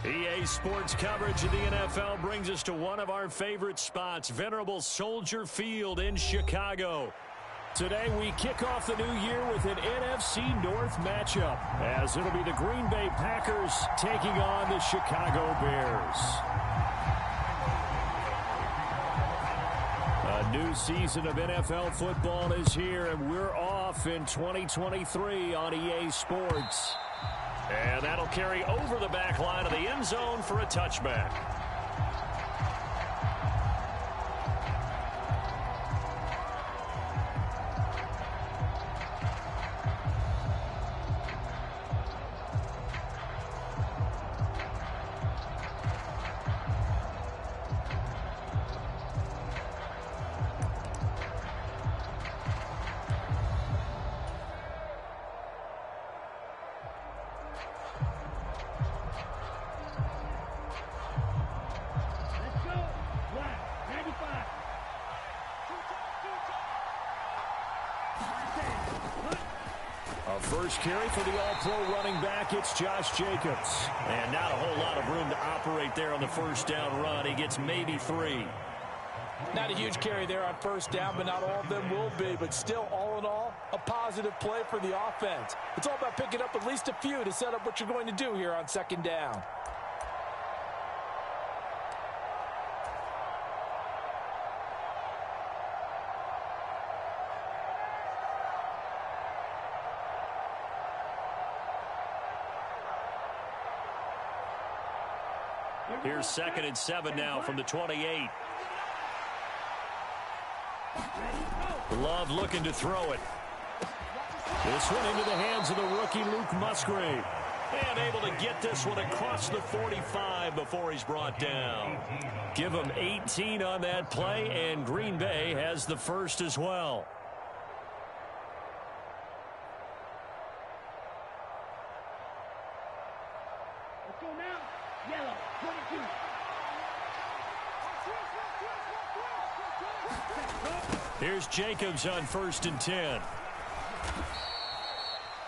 EA Sports coverage of the NFL brings us to one of our favorite spots, venerable Soldier Field in Chicago. Today we kick off the new year with an NFC North matchup, as it'll be the Green Bay Packers taking on the Chicago Bears. A new season of NFL football is here, and we're off in 2023 on EA Sports. And that'll carry over the back line of the end zone for a touchback. First carry for the all-pro running back, it's Josh Jacobs. And not a whole lot of room to operate there on the first down run. He gets maybe 3. Not a huge carry there on first down, but not all of them will be. But still, all in all, a positive play for the offense. It's all about picking up at least a few to set up what you're going to do here on second down. Here's 2nd and 7 now from the 28. Love looking to throw it. This one into the hands of the rookie Luke Musgrave. And able to get this one across the 45 before he's brought down. Give him 18 on that play, and Green Bay has the first as well. Here's Jacobs on 1st and 10.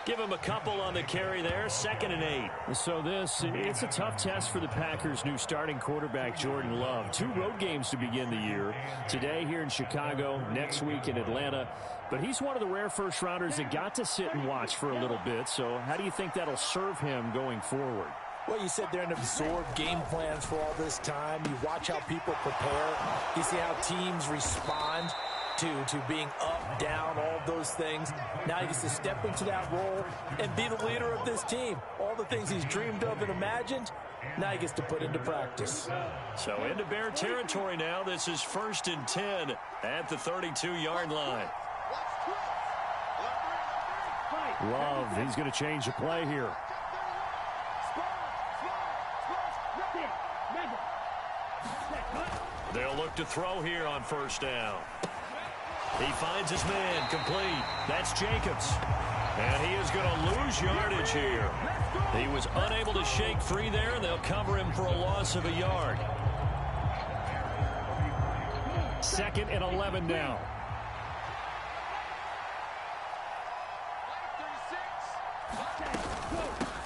Give him a couple on the carry there, 2nd and 8. So it's a tough test for the Packers' new starting quarterback, Jordan Love. 2 road games to begin the year. Today here in Chicago, next week in Atlanta. But he's one of the rare first-rounders that got to sit and watch for a little bit. So how do you think that'll serve him going forward? Well, you sit there and absorb game plans for all this time. You watch how people prepare. You see how teams respond to being up, down, all of those things. Now he gets to step into that role and be the leader of this team. All the things he's dreamed of and imagined, now he gets to put into practice. So into Bear territory now. This is 1st and 10 at the 32-yard line. Love, he's going to change the play here. They'll look to throw here on 1st down. He finds his man, complete. That's Jacobs. And he is going to lose yardage here. He was unable to shake free there, and they'll cover him for a loss of a yard. 2nd and 11 now.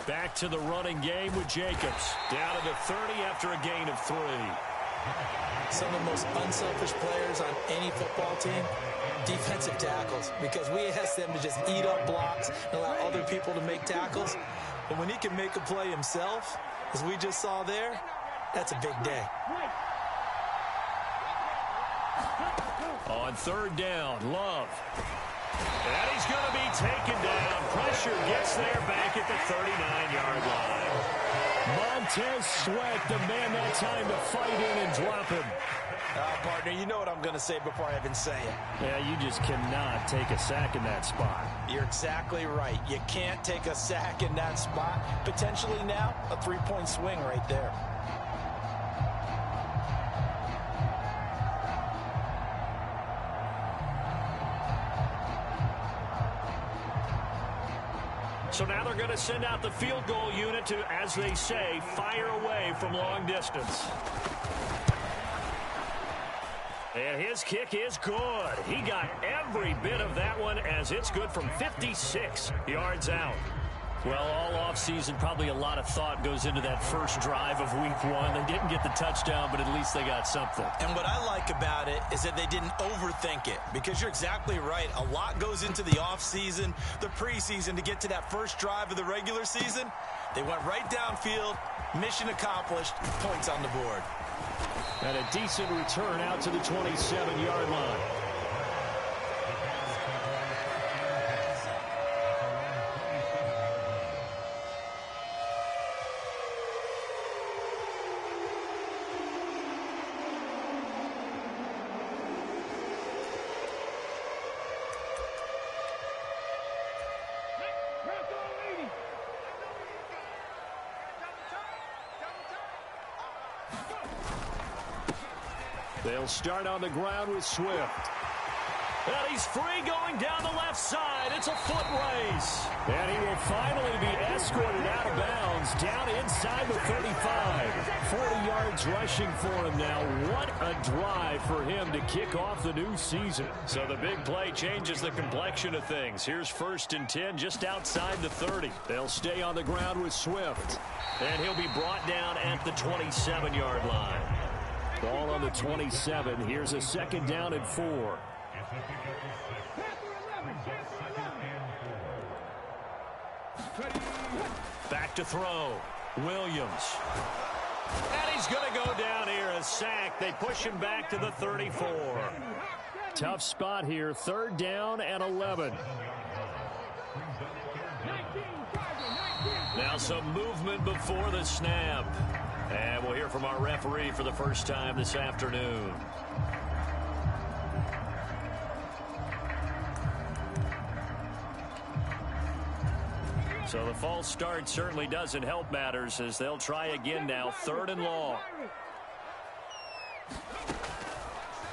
Back to the running game with Jacobs. Down to the 30 after a gain of 3. Some of the most unselfish players on any football team, defensive tackles, because we ask them to just eat up blocks and allow other people to make tackles. But when he can make a play himself, as we just saw there, that's a big day. On 3rd down, Love. And he's going to be taken down. Pressure gets there back at the 39-yard line. Montez Sweat, the man that time to fight in and drop him. Partner, you know what I'm going to say before I even say it. Yeah, you just cannot take a sack in that spot. You're exactly right. You can't take a sack in that spot. Potentially now, a 3-point swing right there. So now they're going to send out the field goal unit to, as they say, fire away from long distance. And his kick is good. He got every bit of that one as it's good from 56 yards out. Well, all offseason, probably a lot of thought goes into that first drive of week one. They didn't get the touchdown, but at least they got something. And what I like about it is that they didn't overthink it, because you're exactly right. A lot goes into the offseason, the preseason, to get to that first drive of the regular season. They went right downfield, mission accomplished, points on the board. And a decent return out to the 27-yard line. They'll start on the ground with Swift. And he's free going down the left side. It's a foot race. And he will finally be escorted out of bounds down inside the 35. 40 yards rushing for him now. What a drive for him to kick off the new season. So the big play changes the complexion of things. Here's 1st and 10 just outside the 30. They'll stay on the ground with Swift. And he'll be brought down at the 27-yard line. Ball on the 27. Here's a 2nd down and 4. Back to throw. Williams. And he's going to go down here. A sack. They push him back to the 34. Tough spot here. 3rd down and 11. Now some movement before the snap. And we'll hear from our referee for the first time this afternoon. So the false start certainly doesn't help matters, as they'll try again now. 3rd and long.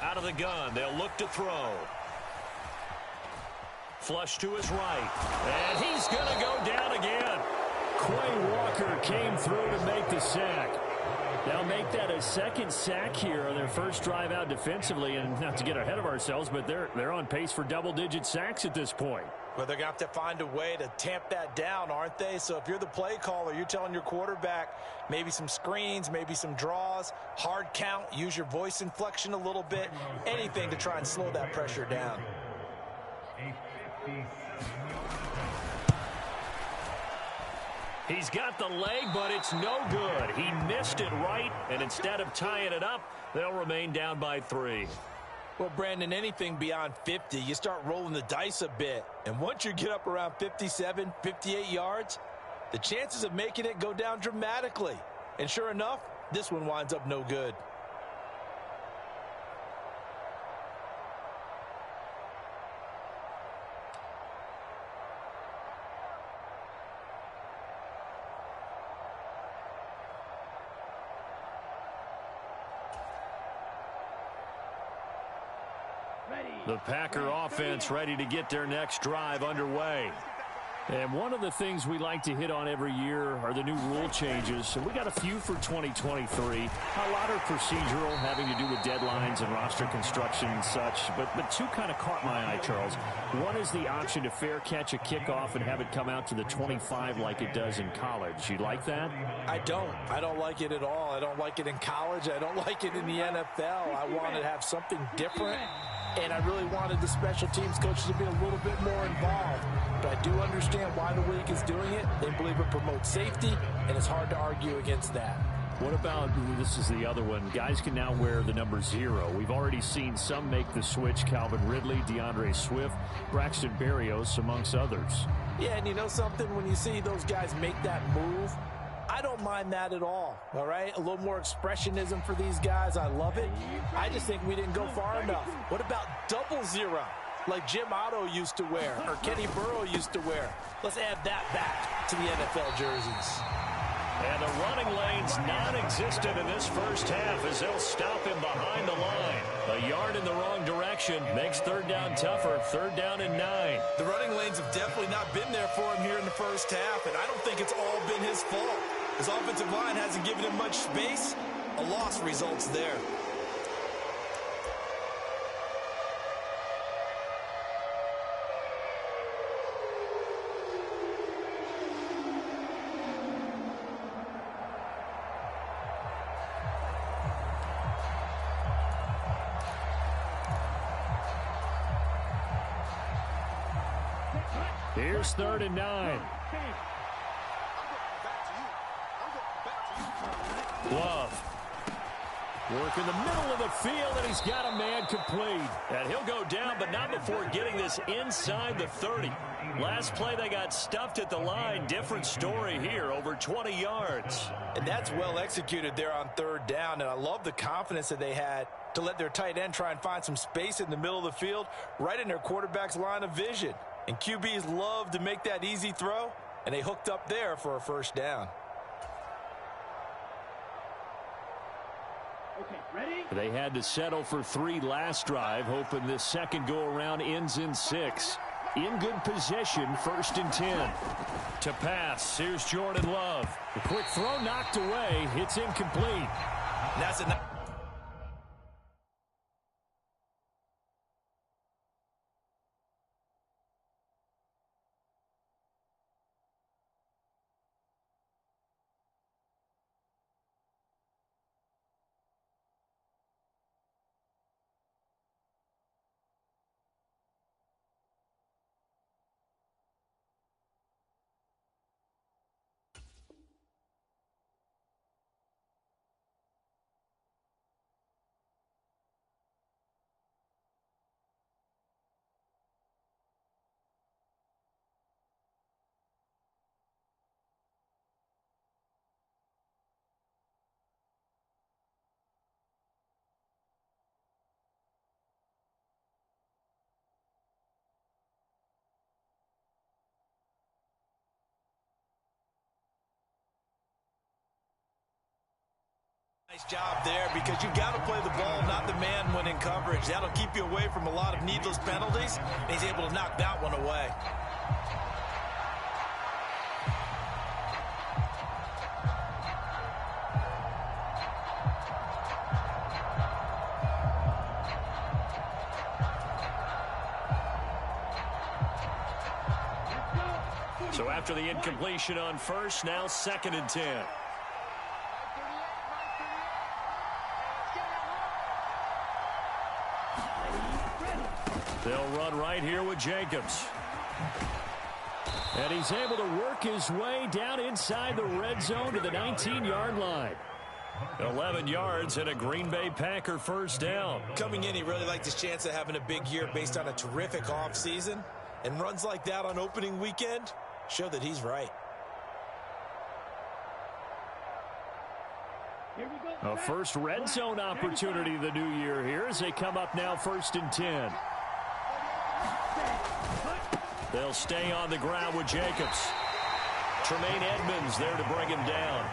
Out of the gun. They'll look to throw. Flush to his right. And he's going to go down again. Quay Walker came through to make the sack. They'll make that a 2nd sack here on their first drive out defensively. And not to get ahead of ourselves, but they're on pace for double-digit sacks at this point. Well, they're going to have to find a way to tamp that down, aren't they? So if you're the play caller, you're telling your quarterback maybe some screens, maybe some draws, hard count, use your voice inflection a little bit, anything to try and slow that pressure down. He's got the leg, but it's no good. He missed it right, and instead of tying it up, they'll remain down by 3. Well, Brandon, anything beyond 50, you start rolling the dice a bit. And once you get up around 57, 58 yards, the chances of making it go down dramatically. And sure enough, this one winds up no good. The Packer offense ready to get their next drive underway. And one of the things we like to hit on every year are the new rule changes. And we got a few for 2023. A lot are procedural, having to do with deadlines and roster construction and such. But two kind of caught my eye, Charles. One is the option to fair catch a kickoff and have it come out to the 25 like it does in college. You like that? I don't like it at all. I don't like it in college. I don't like it in the NFL. I want to have something different. And I really wanted the special teams coaches to be a little bit more involved. But I do understand why the league is doing it. They believe it promotes safety, and it's hard to argue against that. What about, this is the other one, guys can now wear the number 0. We've already seen some make the switch. Calvin Ridley, DeAndre Swift, Braxton Berrios, amongst others. Yeah, and you know something? When you see those guys make that move, I don't mind that at all right? A little more expressionism for these guys. I love it. I just think we didn't go far enough. What about 00, like Jim Otto used to wear or Kenny Burrow used to wear? Let's add that back to the NFL jerseys. And the running lane's non-existent in this first half as they'll stop him behind the line. A yard in the wrong direction makes 3rd down tougher. 3rd down and 9. The running lanes have definitely not been there for him here in the first half, and I don't think it's all been his fault. His offensive line hasn't given him much space. A loss results there. Here's 3rd and 9. Love. Work in the middle of the field, and he's got a man complete. And he'll go down, but not before getting this inside the 30. Last play, they got stuffed at the line. Different story here, over 20 yards. And that's well executed there on 3rd down, and I love the confidence that they had to let their tight end try and find some space in the middle of the field, right in their quarterback's line of vision. And QBs love to make that easy throw, and they hooked up there for a 1st down. They had to settle for 3 last drive, hoping this second go-around ends in 6. In good position, 1st and 10. To pass, here's Jordan Love. The quick throw knocked away. It's incomplete. That's enough. Nice job there, because you got to play the ball, not the man when in coverage. That'll keep you away from a lot of needless penalties, and he's able to knock that one away. So after the incompletion on 1st, now 2nd and 10. They'll run right here with Jacobs. And he's able to work his way down inside the red zone to the 19-yard line. 11 yards and a Green Bay Packer 1st down. Coming in, he really liked his chance of having a big year based on a terrific offseason. And runs like that on opening weekend show that he's right. A first red zone opportunity the new year here as they come up now 1st and 10. They'll stay on the ground with Jacobs. Tremaine Edmonds there to bring him down.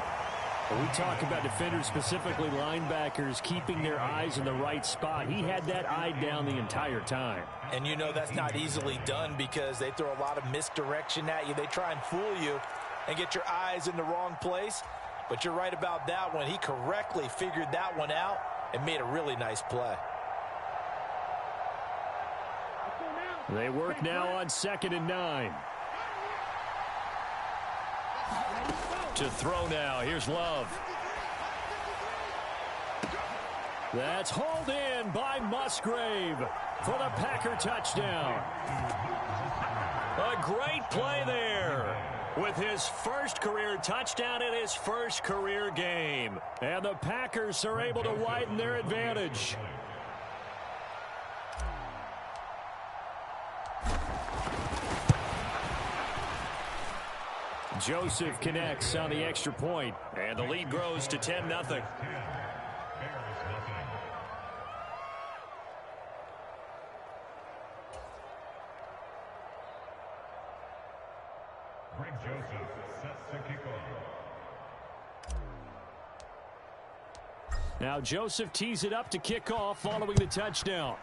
When we talk about defenders, specifically linebackers, keeping their eyes in the right spot, he had that eye down the entire time. And you know that's not easily done because they throw a lot of misdirection at you. They try and fool you and get your eyes in the wrong place. But you're right about that one. He correctly figured that one out and made a really nice play. They work now on 2nd and 9. To throw now. Here's Love. That's hauled in by Musgrave for the Packer touchdown. A great play there with his first career touchdown in his first career game. And the Packers are able to widen their advantage. Joseph connects on the extra point, and the lead grows to 10-0. Greg Joseph sets the kickoff. Now Joseph tees it up to kick off following the touchdown.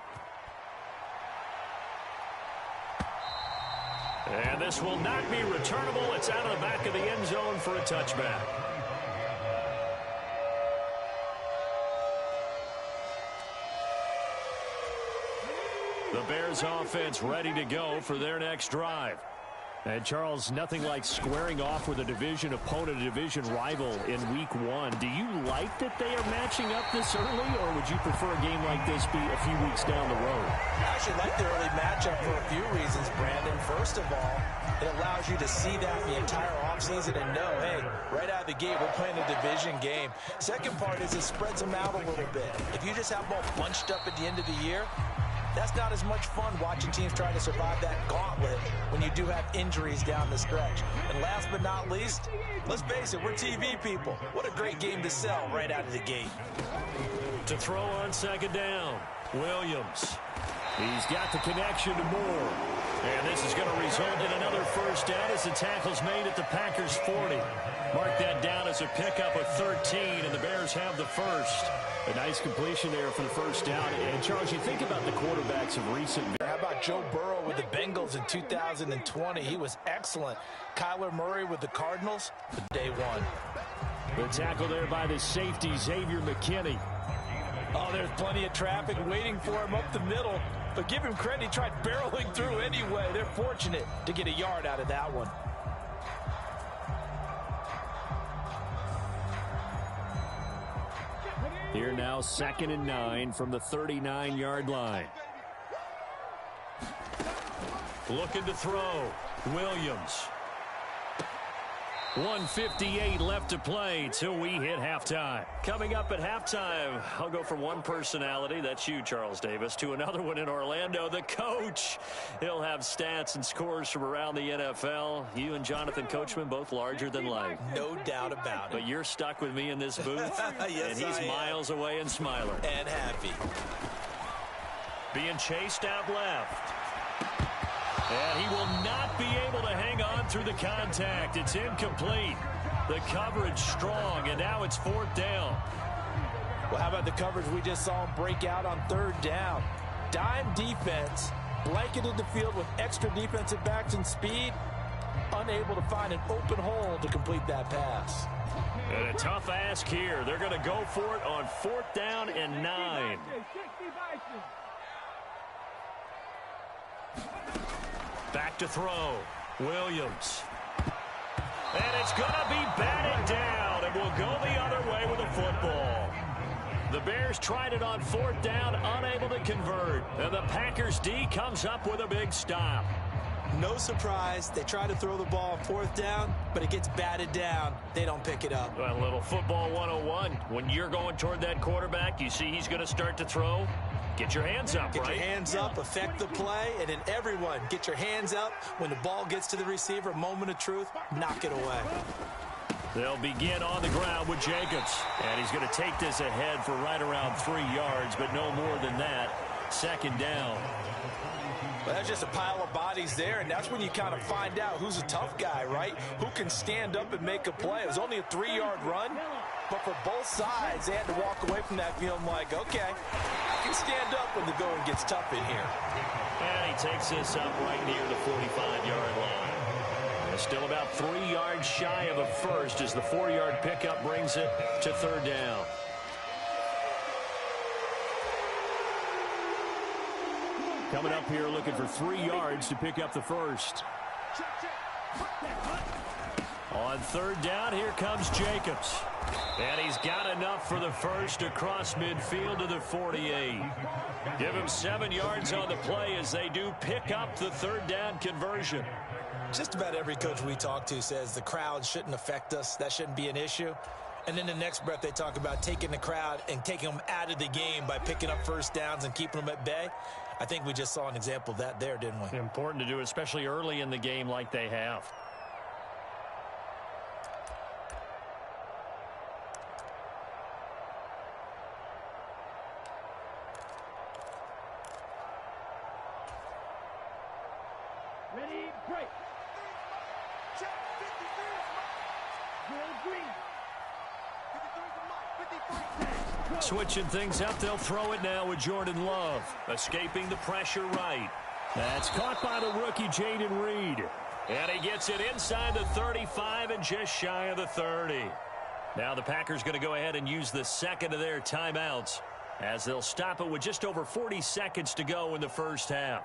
And this will not be returnable. It's out of the back of the end zone for a touchback. The Bears offense ready to go for their next drive. And Charles, nothing like squaring off with a division opponent, a division rival in week 1. Do you like that they are matching up this early, or would you prefer a game like this be a few weeks down the road? I actually like the early matchup for a few reasons, Brandon. First of all, it allows you to see that the entire offseason and know, hey, right out of the gate, we're playing a division game. Second part is it spreads them out a little bit. If you just have them all bunched up at the end of the year, that's not as much fun watching teams try to survive that gauntlet when you do have injuries down the stretch. And last but not least, let's face it, we're TV people. What a great game to sell right out of the gate. To throw on second down, Williams. He's got the connection to Moore. And this is going to result in another first down as the tackle's made at the Packers 40. Mark that down as a pickup of 13, and the Bears have the first. A nice completion there for the first down. And, Charles, you think about the quarterbacks of recent. How about Joe Burrow with the Bengals in 2020? He was excellent. Kyler Murray with the Cardinals, day one. The tackle there by the safety, Xavier McKinney. Oh, there's plenty of traffic waiting for him up the middle. But give him credit, he tried barreling through anyway. They're fortunate to get a yard out of that one. Here now, 2nd and 9 from the 39-yard line. Looking to throw. Williams. 1:58 left to play till we hit halftime. Coming up at halftime, I'll go from one personality, that's you, Charles Davis, to another one in Orlando, the coach. He'll have stats and scores from around the NFL. You and Jonathan Coachman both larger than life. No doubt about it. But you're stuck with me in this booth, yes, and he's miles away and smiling. And happy. Being chased out left. And he will not be able to hang on through the contact. It's incomplete. The coverage strong, and now it's 4th down. Well, how about the coverage we just saw him break out on 3rd down? Dime defense, blanketed the field with extra defensive backs and speed, unable to find an open hole to complete that pass. And a tough ask here. They're going to go for it on 4th down and 9. Back to throw. Williams. And it's going to be batted down. And will go the other way with the football. The Bears tried it on 4th down, unable to convert. And the Packers D comes up with a big stop. No surprise. They try to throw the ball on 4th down, but it gets batted down. They don't pick it up. A little football 101. When you're going toward that quarterback, you see he's going to start to throw. Get your hands up, Get right? your hands up, affect the play, and then everyone get your hands up. When the ball gets to the receiver, moment of truth, knock it away. They'll begin on the ground with Jacobs. And he's going to take this ahead for right around 3 yards, but no more than that. 2nd down. Well, that's just a pile of bodies there, and that's when you kind of find out who's a tough guy, right? Who can stand up and make a play. It was only a 3-yard run, but for both sides, they had to walk away from that feeling like, okay, I can stand up when the going gets tough in here. And he takes this up right near the 45-yard line. And still about 3 yards shy of a first as the 4-yard pickup brings it to 3rd down. Coming up here looking for 3 yards to pick up the first. On 3rd down, here comes Jacobs. And he's got enough for the first across midfield to the 48. Give him 7 yards on the play as they do pick up the 3rd down conversion. Just about every coach we talk to says the crowd shouldn't affect us. That shouldn't be an issue. And then the next breath they talk about taking the crowd and taking them out of the game by picking up first downs and keeping them at bay. I think we just saw an example of that there, didn't we? Important to do, especially early in the game like they have. Ready, break. Check, 53. Green. 53. Switching things up, they'll throw it now with Jordan Love. Escaping the pressure right. That's caught by the rookie Jaden Reed. And he gets it inside the 35 and just shy of the 30. Now the Packers going to go ahead and use the second of their timeouts as they'll stop it with just over 40 seconds to go in the first half.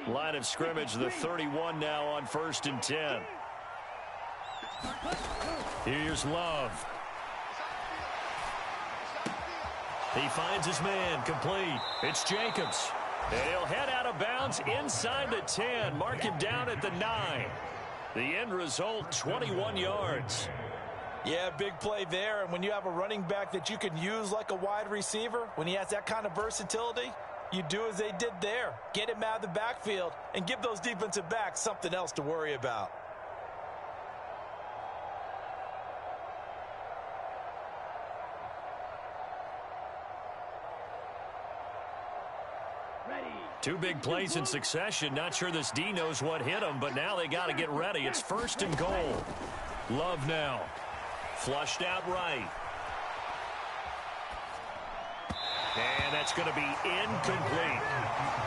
Line of scrimmage, the 31 now on 1st and 10. Here's Love. He finds his man, complete. It's Jacobs. And he'll head out of bounds inside the 10. Mark him down at the 9. The end result, 21 yards. Yeah, big play there. And when you have a running back that you can use like a wide receiver, when he has that kind of versatility, you do as they did there. Get him out of the backfield and give those defensive backs something else to worry about. Two big plays in succession. Not sure this D knows what hit him, but now they got to get ready. It's 1st and goal. Love now. Flushed out right. And that's going to be incomplete.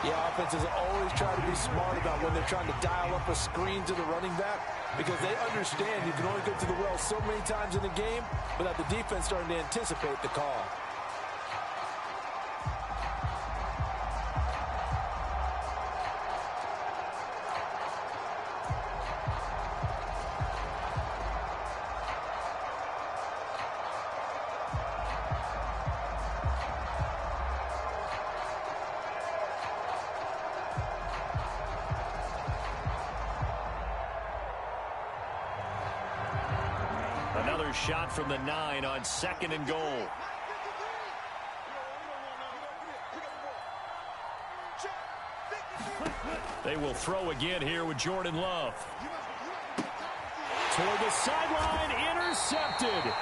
Yeah, offenses always try to be smart about when they're trying to dial up a screen to the running back, because they understand you can only go to the well so many times in the game without the defense starting to anticipate the call. Another shot from the 9 on 2nd and goal. They will throw again here with Jordan Love. Toward the sideline, intercepted.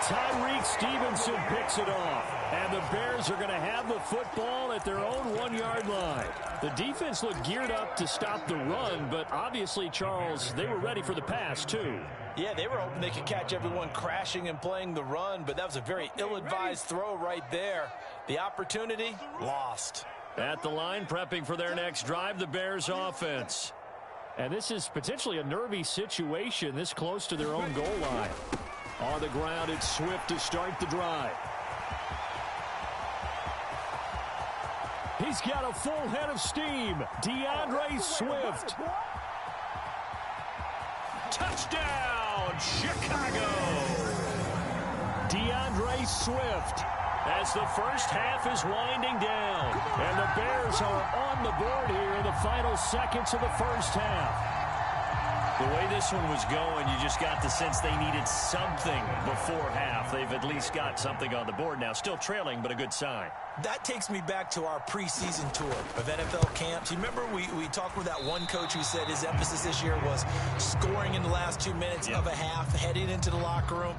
Tyreek Stevenson picks it off. And the Bears are going to have the football at their own 1-yard line. The defense looked geared up to stop the run, but obviously, Charles, they were ready for the pass, too. Yeah, they were hoping they could catch everyone crashing and playing the run, but that was a very ill-advised throw right there. The opportunity, lost. At the line, prepping for their next drive, the Bears offense. And this is potentially a nervy situation this close to their own goal line. On the ground, it's Swift to start the drive. He's got a full head of steam. DeAndre Swift. Touchdown, Chicago. DeAndre Swift as the first half is winding down. And the Bears are on the board here in the final seconds of the first half. The way this one was going, you just got the sense they needed something before half. They've at least got something on the board now. Still trailing, but a good sign. That takes me back to our preseason tour of NFL camps. You remember we talked with that one coach who said his emphasis this year was scoring in the last 2 minutes of a half, heading into the locker room.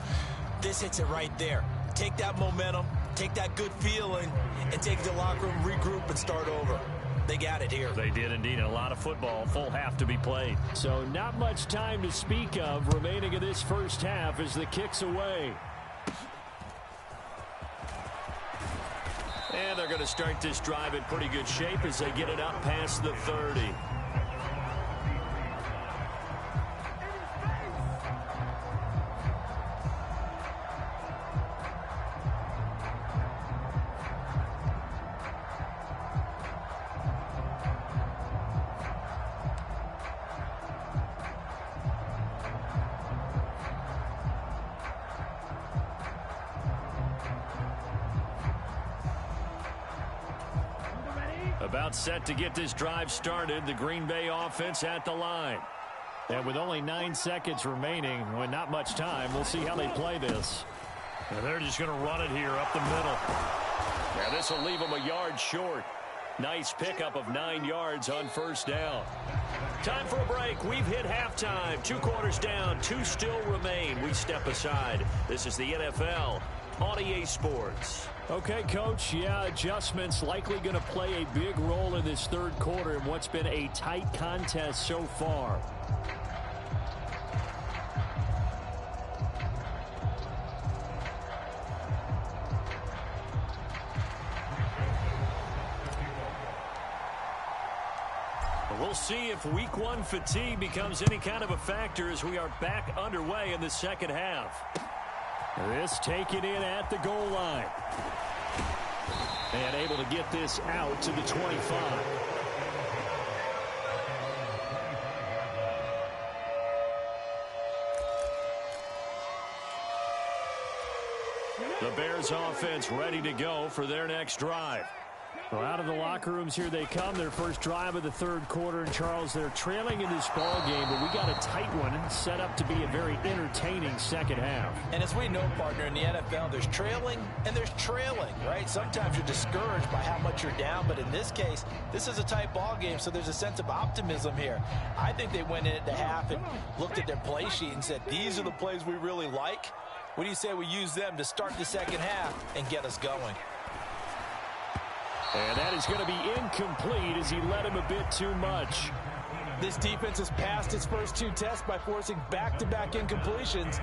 This hits it right there. Take that momentum, take that good feeling, and take it to the locker room, regroup, and start over. They got it here. They did indeed. A lot of football, full half to be played. So not much time to speak of remaining in this first half as the kick's away. And they're going to start this drive in pretty good shape as they get it up past the 30. About set to get this drive started. The Green Bay offense at the line. And with only 9 seconds remaining, with not much time, we'll see how they play this. And they're just going to run it here up the middle. Now this will leave them a yard short. Nice pickup of 9 yards on first down. Time for a break. We've hit halftime. 2 quarters down. 2 still remain. We step aside. This is the NFL on EA Sports. Okay, Coach, yeah, adjustments likely going to play a big role in this third quarter in what's been a tight contest so far. We'll see if week 1 fatigue becomes any kind of a factor as we are back underway in the second half. This taken in at the goal line. And able to get this out to the 25. Bears offense ready to go for their next drive. Well, out of the locker rooms here they come. Their first drive of the third quarter. And, Charles, they're trailing in this ball game, but we got a tight one set up to be a very entertaining second half. And as we know, partner, in the NFL, there's trailing and there's trailing, right? Sometimes you're discouraged by how much you're down, but in this case, this is a tight ball game, so there's a sense of optimism here. I think they went in at the half and looked at their play sheet and said, these are the plays we really like. What do you say we use them to start the second half and get us going? And that is going to be incomplete as he led him a bit too much. This defense has passed its first two tests by forcing back-to-back incompletions.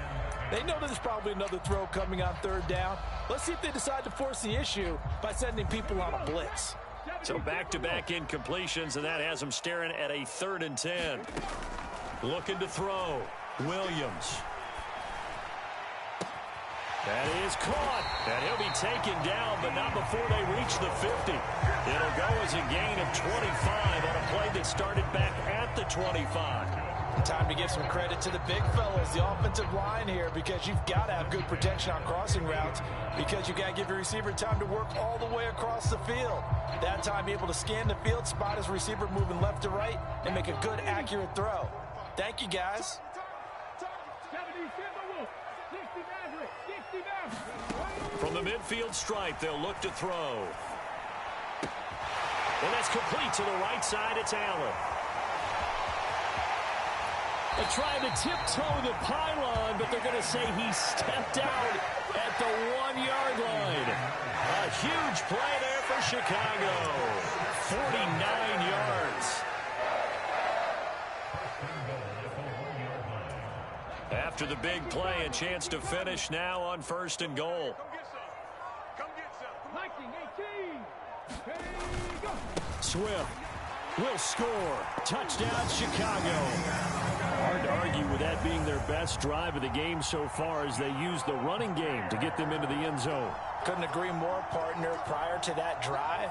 They know there's probably another throw coming on third down. Let's see if they decide to force the issue by sending people on a blitz. So back-to-back incompletions, and that has him staring at a 3rd and 10. Looking to throw. Williams. That is caught, and he'll be taken down, but not before they reach the 50. It'll go as a gain of 25 on a play that started back at the 25. Time to give some credit to the big fellas, the offensive line here, because you've got to have good protection on crossing routes, because you've got to give your receiver time to work all the way across the field. That time, able to scan the field, spot his receiver moving left to right, and make a good, accurate throw. Thank you, guys. From the midfield stripe, they'll look to throw. And that's complete to the right side. It's Allen. They're trying to tiptoe the pylon, but they're going to say he stepped out at the 1-yard line. A huge play there for Chicago. 49 yards. After the big play, a chance to finish now on 1st and goal. Swift will score. Touchdown, Chicago. Hard to argue with that being their best drive of the game so far as they use the running game to get them into the end zone. Couldn't agree more, partner. Prior to that drive,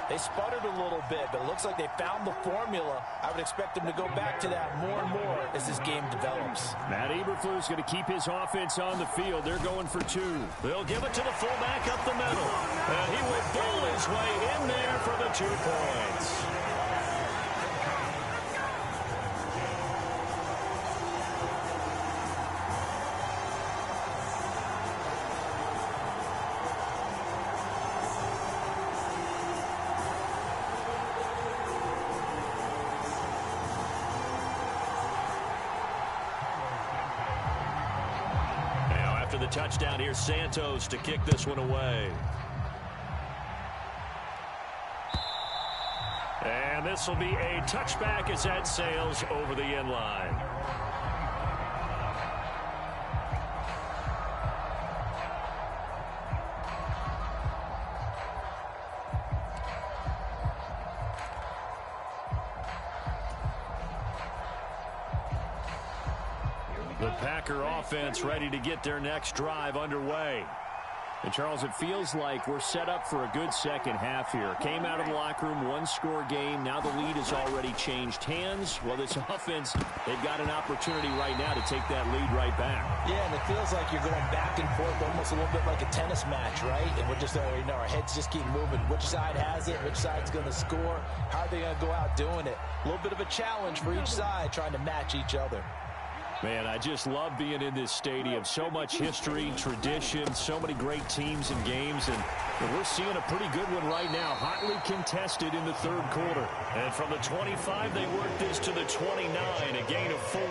they sputtered a little bit, but it looks like they found the formula. I would expect them to go back to that more and more as this game develops. Matt Eberflus going to keep his offense on the field. They're going for 2. They'll give it to the fullback up the middle. And he will bull his way in there for the 2 points. The touchdown here, Santos to kick this one away. And this will be a touchback as that sails over the end line. The Packer offense ready to get their next drive underway. And, Charles, it feels like we're set up for a good second half here. Came out of the locker room, 1-score game. Now the lead has already changed hands. Well, this offense, they've got an opportunity right now to take that lead right back. Yeah, and it feels like you're going back and forth, almost a little bit like a tennis match, right? And we're just, our heads just keep moving. Which side has it? Which side's going to score? How are they going to go out doing it? A little bit of a challenge for each side, trying to match each other. Man, I just love being in this stadium. So much history, tradition, so many great teams and games, and we're seeing a pretty good one right now. Hotly contested in the third quarter. And from the 25, they work this to the 29, a gain of 4.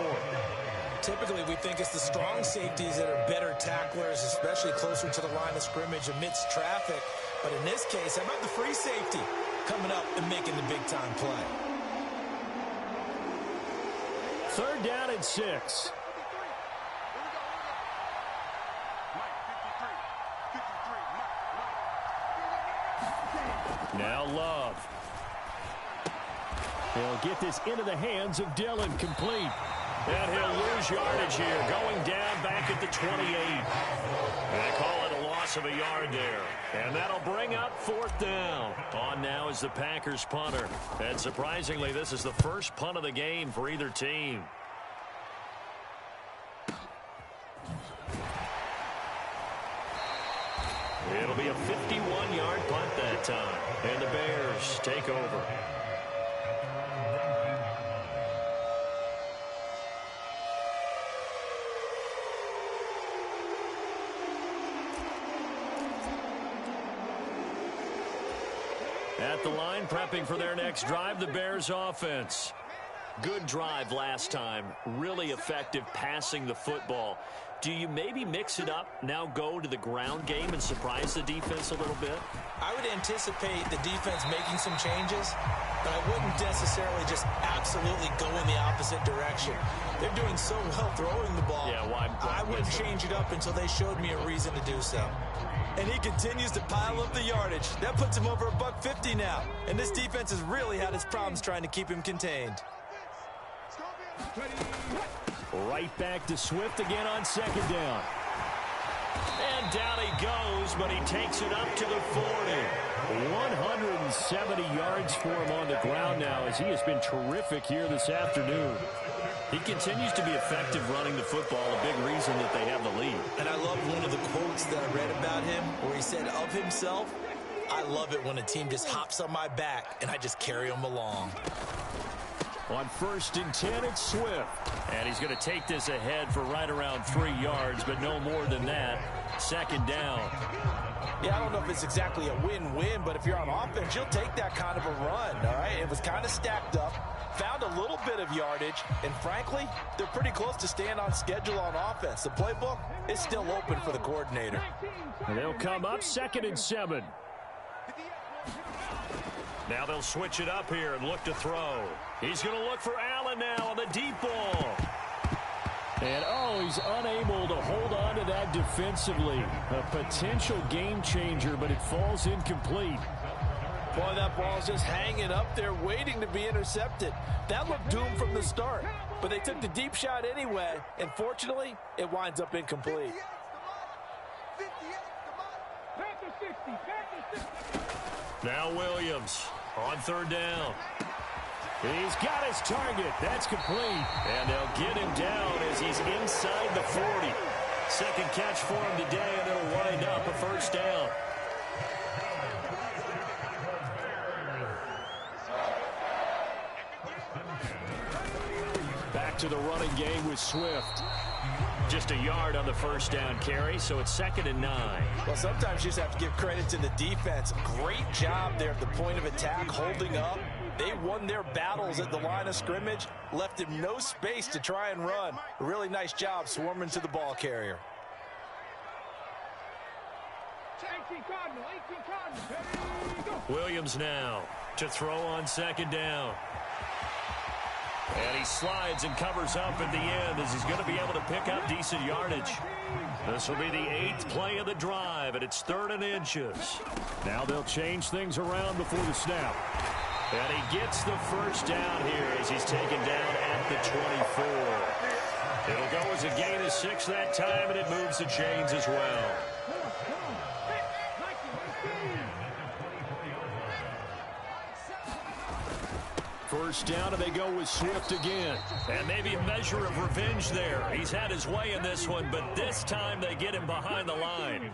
Typically, we think it's the strong safeties that are better tacklers, especially closer to the line of scrimmage amidst traffic. But in this case, how about the free safety coming up and making the big-time play? 3rd down and 6. Now Love. He'll get this into the hands of Dillon, complete. And he'll lose yardage here, going down back at the 28. They call it a loss of a yard there. And that'll bring up 4th down. On now is the Packers punter. And surprisingly, this is the first punt of the game for either team. that time. And the Bears take over. At the line, prepping for their next drive, the Bears offense. Good drive last time. Really effective passing the football. Do you maybe mix it up, now go to the ground game and surprise the defense a little bit? I would anticipate the defense making some changes, but I wouldn't necessarily just absolutely go in the opposite direction. They're doing so well throwing the ball. Yeah, I wouldn't change it up until they showed me a reason to do so. And he continues to pile up the yardage. That puts him over $150 now. And this defense has really had its problems trying to keep him contained. Right back to Swift again on second down. And down he goes, but he takes it up to the 40. 170 yards for him on the ground now as he has been terrific here this afternoon. He continues to be effective running the football, a big reason that they have the lead. And I love one of the quotes that I read about him where he said of himself, "I love it when a team just hops on my back and I just carry them along." On 1st and 10, it's Swift. And he's going to take this ahead for right around 3 yards, but no more than that. Second down. Yeah, I don't know if it's exactly a win-win, but if you're on offense, you'll take that kind of a run, all right? It was kind of stacked up, found a little bit of yardage, and frankly, they're pretty close to staying on schedule on offense. The playbook is still open for the coordinator. And they'll come up 2nd and 7. Now they'll switch it up here and look to throw. He's going to look for Allen now on the deep ball. And, he's unable to hold on to that defensively. A potential game changer, but it falls incomplete. Boy, that ball's just hanging up there waiting to be intercepted. That looked doomed from the start, but they took the deep shot anyway, and fortunately, it winds up incomplete. Now Williams on 3rd down. He's got his target. That's complete. And they'll get him down as he's inside the 40. Second catch for him today, and it'll wind up a 1st down. Back to the running game with Swift. Just a yard on the 1st down carry, so it's 2nd and 9. Well, sometimes you just have to give credit to the defense. Great job there at the point of attack, holding up. They won their battles at the line of scrimmage, left him no space to try and run. A really nice job swarming to the ball carrier. 18 Cardinal. Williams now to throw on 2nd down. And he slides and covers up at the end as he's going to be able to pick up decent yardage. This will be the 8th play of the drive, and it's 3rd and inches. Now they'll change things around before the snap. And he gets the 1st down here as he's taken down at the 24. It'll go as a gain of 6 that time, and it moves the chains as well. First down, and they go with Swift again. And maybe a measure of revenge there. He's had his way in this one, but this time they get him behind the line.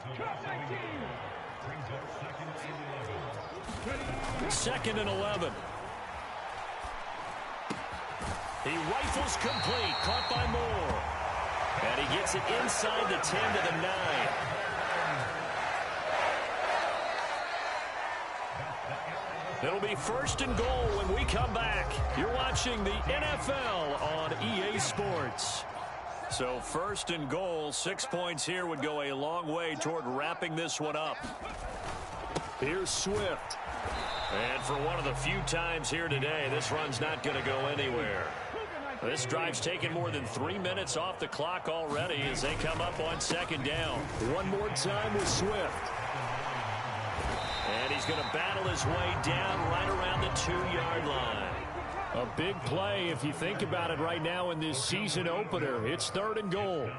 2nd and 11. He rifles complete, caught by Moore. And he gets it inside the 10 to the 9. It'll be 1st and goal when we come back. You're watching the NFL on EA Sports. So 1st and goal, 6 points here would go a long way toward wrapping this one up. Here's Swift. And for one of the few times here today, this run's not going to go anywhere. This drive's taken more than 3 minutes off the clock already as they come up on 2nd down. One more time with Swift. And he's going to battle his way down right around the 2-yard line. A big play if you think about it right now in this season opener. It's 3rd and goal.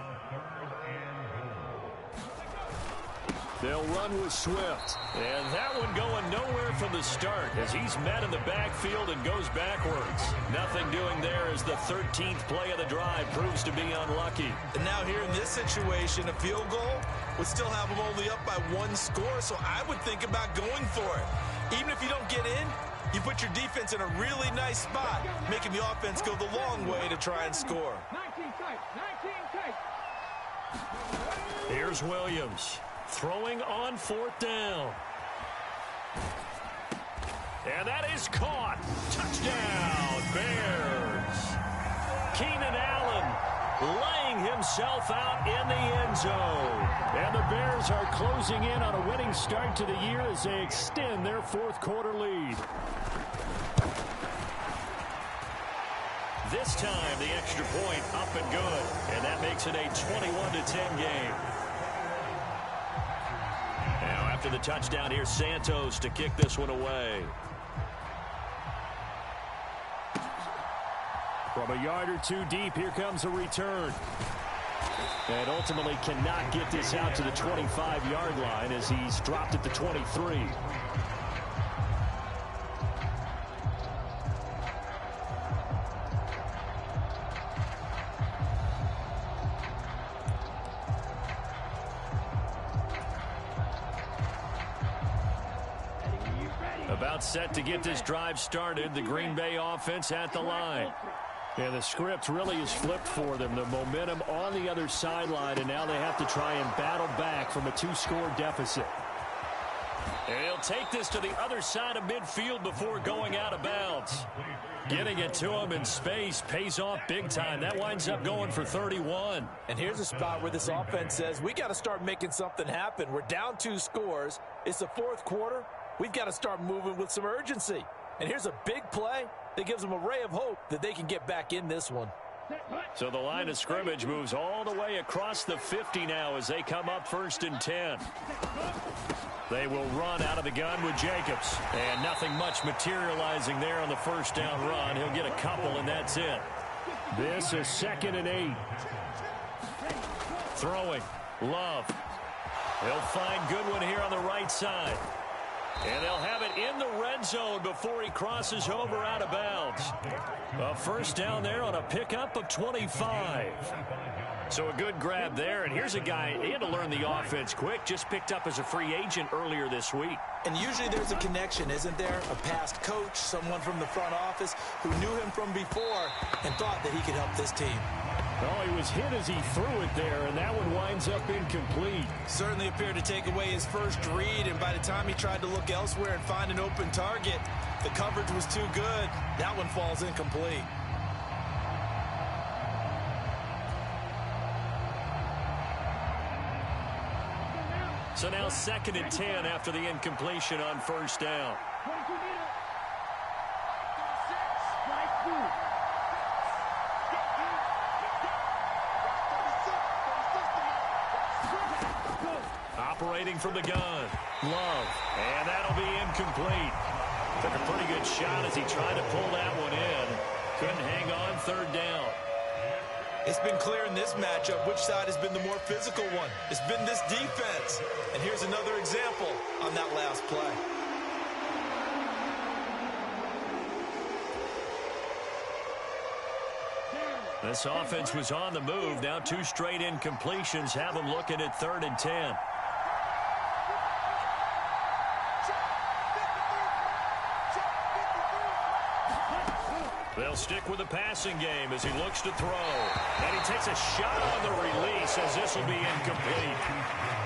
They'll run with Swift. And that one going nowhere from the start as he's met in the backfield and goes backwards. Nothing doing there as the 13th play of the drive proves to be unlucky. And now here in this situation, a field goal would still have them only up by 1 score, so I would think about going for it. Even if you don't get in, you put your defense in a really nice spot, making the offense go the long way to try and score. 19 tight, 19 tight. Here's Williams. Throwing on 4th down. And that is caught. Touchdown, Bears. Keenan Allen laying himself out in the end zone. And the Bears are closing in on a winning start to the year as they extend their 4th quarter lead. This time, the extra point up and good. And that makes it a 21-10 game. Now, after the touchdown, here's Santos to kick this one away. From a yard or 2 deep, here comes a return. And ultimately cannot get this out to the 25-yard line as he's dropped at the 23. About set to get this drive started. The Green Bay offense at the line. And the script really is flipped for them. The momentum on the other sideline, and now they have to try and battle back from a 2-score deficit. And he'll take this to the other side of midfield before going out of bounds. Getting it to him in space pays off big time. That winds up going for 31. And here's a spot where this offense says, we got to start making something happen. We're down 2 scores. It's the 4th quarter. We've got to start moving with some urgency. And here's a big play that gives them a ray of hope that they can get back in this one. So the line of scrimmage moves all the way across the 50 now as they come up 1st and 10. They will run out of the gun with Jacobs. And nothing much materializing there on the 1st down run. He'll get a couple, and that's it. This is 2nd and 8. Throwing. Love. He'll find Goodwin here on the right side. And they'll have it in the red zone before he crosses over out of bounds. A 1st down there on a pickup of 25. So a good grab there. And here's a guy, he had to learn the offense quick, just picked up as a free agent earlier this week. And usually there's a connection, isn't there? A past coach, someone from the front office who knew him from before and thought that he could help this team. Oh, he was hit as he threw it there, and that one winds up incomplete. Certainly appeared to take away his first read, and by the time he tried to look elsewhere and find an open target, the coverage was too good. That one falls incomplete. So now 2nd and 10 after the incompletion on 1st down. 22 meters. Strike 2. Operating from the gun. Love. And that'll be incomplete. Took a pretty good shot as he tried to pull that one in. Couldn't hang on 3rd down. It's been clear in this matchup which side has been the more physical one. It's been this defense. And here's another example on that last play. This offense was on the move. Now 2 straight incompletions have them looking at 3rd and 10. They'll stick with the passing game as he looks to throw. And he takes a shot on the release as this will be incomplete.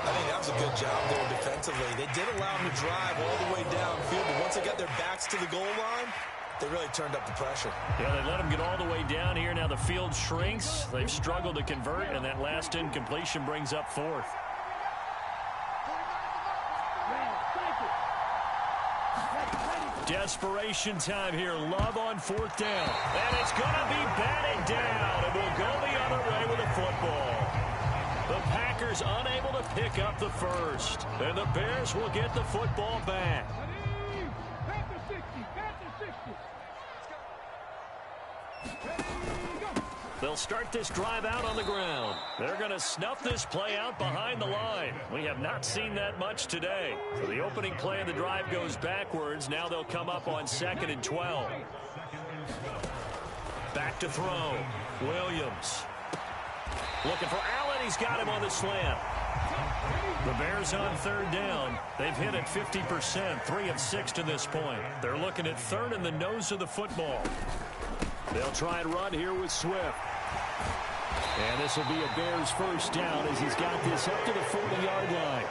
I think that was a good job there defensively. They did allow him to drive all the way downfield, but once they got their backs to the goal line, they really turned up the pressure. Yeah, they let him get all the way down here. Now the field shrinks. They've struggled to convert, and that last incompletion brings up 4th. Desperation time here. Love on 4th down. And it's going to be batted down, and we'll go the other way with a football. The Packers unable to pick up the first, and the Bears will get the football back. Back to 60. Back to 60. Ready, go. They'll start this drive out on the ground. They're going to snuff this play out behind the line. We have not seen that much today. So the opening play of the drive goes backwards. Now they'll come up on 2nd and 12. Back to throw. Williams. Looking for Allen. He's got him on the slant. The Bears on 3rd down. They've hit it 50%, 3 of 6 to this point. They're looking at 3rd in the nose of the football. They'll try and run here with Swift. And this will be a Bears first down as he's got this up to the 40-yard line.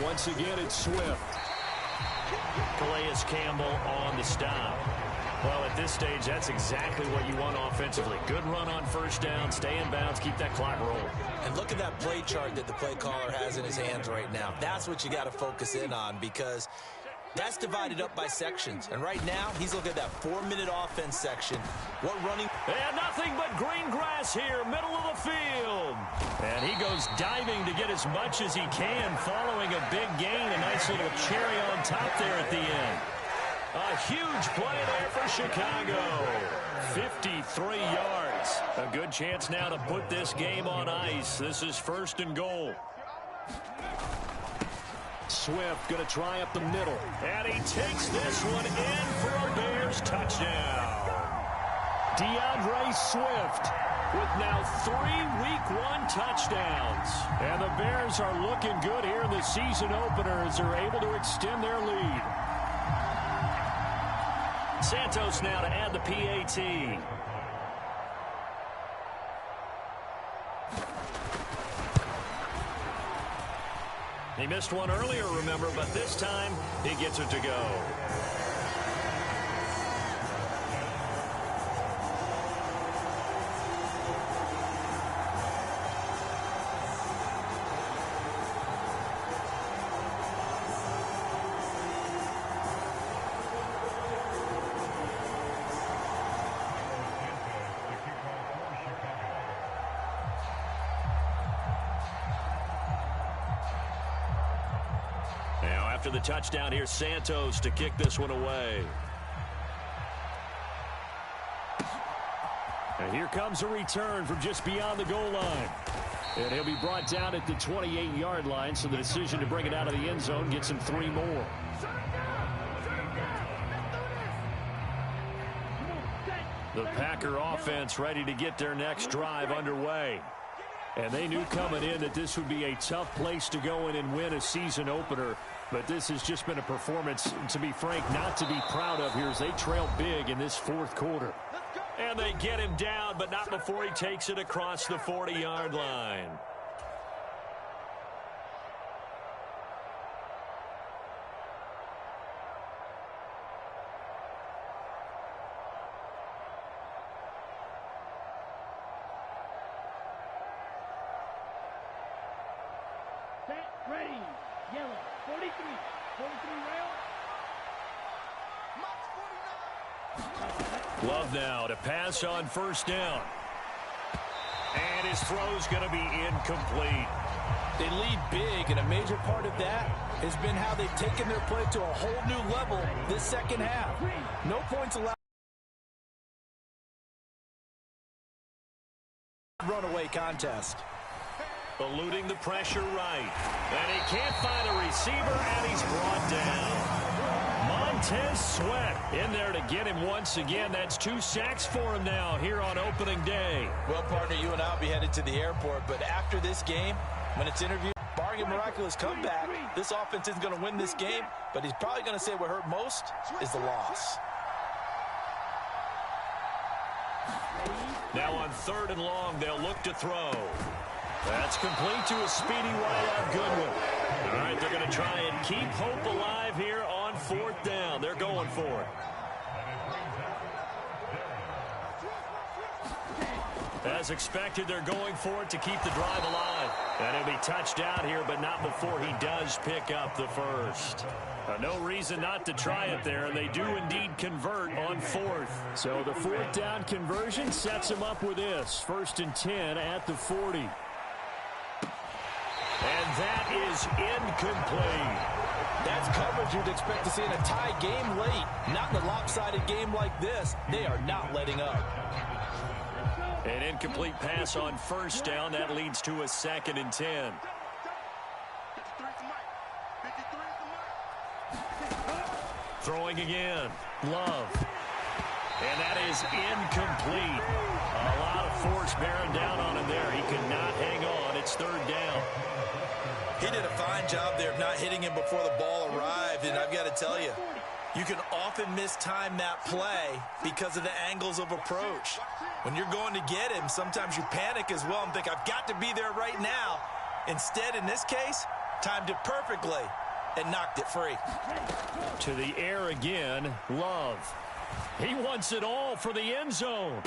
Once again, it's Swift. Calais Campbell on the stop. Well, at this stage, that's exactly what you want offensively. Good run on first down, stay in bounds, keep that clock rolling. And look at that play chart that the play caller has in his hands right now. That's what you got to focus in on because that's divided up by sections. And right now, he's looking at that 4-minute offense section. What running? And nothing but green grass here, middle of the field. And he goes diving to get as much as he can, following a big gain. A nice little cherry on top there at the end. A huge play there for Chicago. 53 yards. A good chance now to put this game on ice. This is 1st and goal. Swift going to try up the middle. And he takes this one in for a Bears touchdown. DeAndre Swift with now 3 Week 1 touchdowns. And the Bears are looking good here in the season opener as they're able to extend their lead. Santos now to add the PAT. He missed one earlier, remember, but this time he gets it to go. After the touchdown, here's Santos to kick this one away. And here comes a return from just beyond the goal line. And he'll be brought down at the 28-yard line, so the decision to bring it out of the end zone gets him 3 more. The Packer offense ready to get their next drive underway. And they knew coming in that this would be a tough place to go in and win a season opener. But this has just been a performance, to be frank, not to be proud of here as they trail big in this 4th quarter. And they get him down, but not before he takes it across the 40-yard line. Ready. Yellow. 43. 43 rail. Love now to pass on first down. And his throw's going to be incomplete. They lead big, and a major part of that has been how they've taken their play to a whole new level this second half. No points allowed. Runaway contest. Eluding the pressure right. And he can't find a receiver, and he's brought down. Montez Sweat in there to get him once again. That's 2 sacks for him now here on opening day. Well, partner, you and I will be headed to the airport, but after this game, when it's interviewed, barring a miraculous comeback, this offense isn't going to win this game, but he's probably going to say what hurt most is the loss. Now on 3rd and long, they'll look to throw. That's complete to a speedy wideout Goodwin. All right, they're going to try and keep hope alive here on 4th down. They're going for it. As expected, they're going for it to keep the drive alive. And he'll be touched out here, but not before he does pick up the first. No reason not to try it there, and they do indeed convert on 4th. So the 4th down conversion sets him up with this. 1st and 10 at the 40. And that is incomplete. That's coverage you'd expect to see in a tie game late. Not in a lopsided game like this. They are not letting up. An incomplete pass on first down. That leads to a 2nd and 10. Throwing again. Love. And that is incomplete. A lot of force bearing down on him there. He could not hang on. It's 3rd down. He did a fine job there of not hitting him before the ball arrived, and I've got to tell you, you can often mistime that play because of the angles of approach. When you're going to get him, sometimes you panic as well and think, I've got to be there right now. Instead, in this case, timed it perfectly and knocked it free. To the air again, Love. He wants it all for the end zone.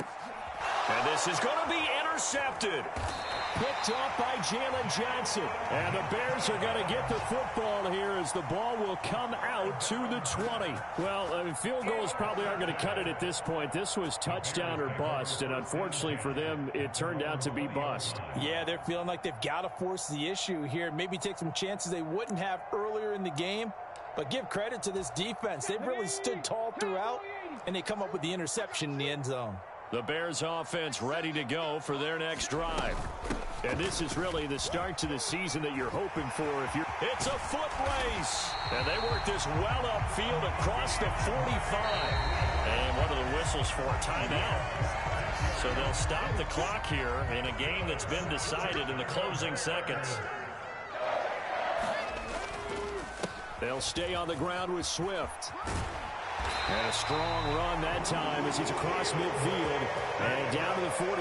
And this is going to be intercepted. Picked off by Jalen Johnson. And the Bears are going to get the football here as the ball will come out to the 20. Well, field goals probably aren't going to cut it at this point. This was touchdown or bust, and unfortunately for them, it turned out to be bust. Yeah, they're feeling like they've got to force the issue here. Maybe take some chances they wouldn't have earlier in the game. But give credit to this defense. They've really stood tall throughout, and they come up with the interception in the end zone. The Bears offense ready to go for their next drive. And this is really the start to the season that you're hoping for. It's a foot race. And they work this well upfield across the 45. And what are the whistles for? Timeout. So they'll stop the clock here in a game that's been decided in the closing seconds. They'll stay on the ground with Swift. And a strong run that time as he's across midfield and down to the 43.